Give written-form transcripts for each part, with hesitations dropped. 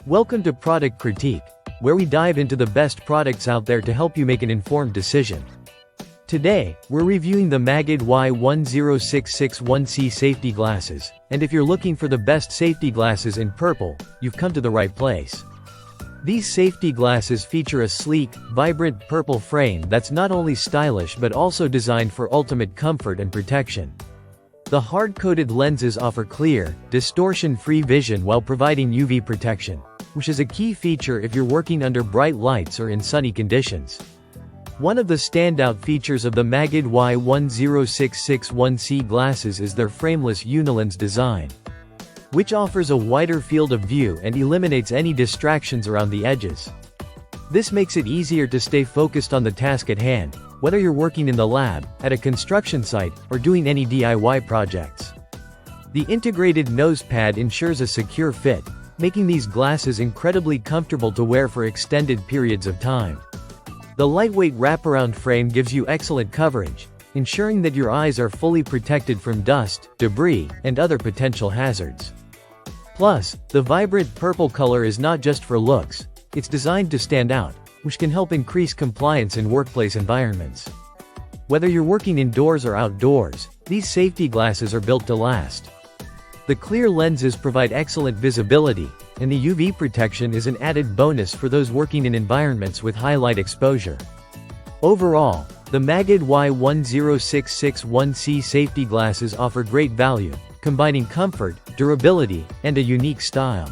Welcome to Product Critique, where we dive into the best products out there to help you make an informed decision. Today, we're reviewing the MAGID Y10661C safety glasses, and if you're looking for the best safety glasses in purple, you've come to the right place. These safety glasses feature a sleek, vibrant purple frame that's not only stylish but also designed for ultimate comfort and protection. The hard-coated lenses offer clear, distortion-free vision while providing UV protection, which is a key feature if you're working under bright lights or in sunny conditions. One of the standout features of the MAGID Y10661C glasses is their frameless unilens design, which offers a wider field of view and eliminates any distractions around the edges. This makes it easier to stay focused on the task at hand, whether you're working in the lab, at a construction site, or doing any DIY projects. The integrated nose pad ensures a secure fit, making these glasses incredibly comfortable to wear for extended periods of time. The lightweight wraparound frame gives you excellent coverage, ensuring that your eyes are fully protected from dust, debris, and other potential hazards. Plus, the vibrant purple color is not just for looks, it's designed to stand out, which can help increase compliance in workplace environments. Whether you're working indoors or outdoors, these safety glasses are built to last. The clear lenses provide excellent visibility, and the UV protection is an added bonus for those working in environments with high light exposure. Overall, the MAGID Y10661C safety glasses offer great value, combining comfort, durability, and a unique style.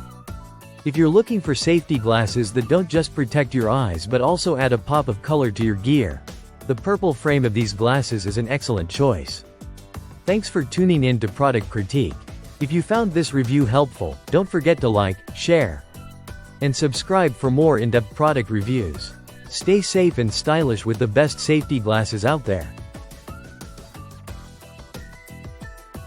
If you're looking for safety glasses that don't just protect your eyes but also add a pop of color to your gear, the purple frame of these glasses is an excellent choice. Thanks for tuning in to Product Critique. If you found this review helpful, don't forget to like, share, and subscribe for more in-depth product reviews. Stay safe and stylish with the best safety glasses out there.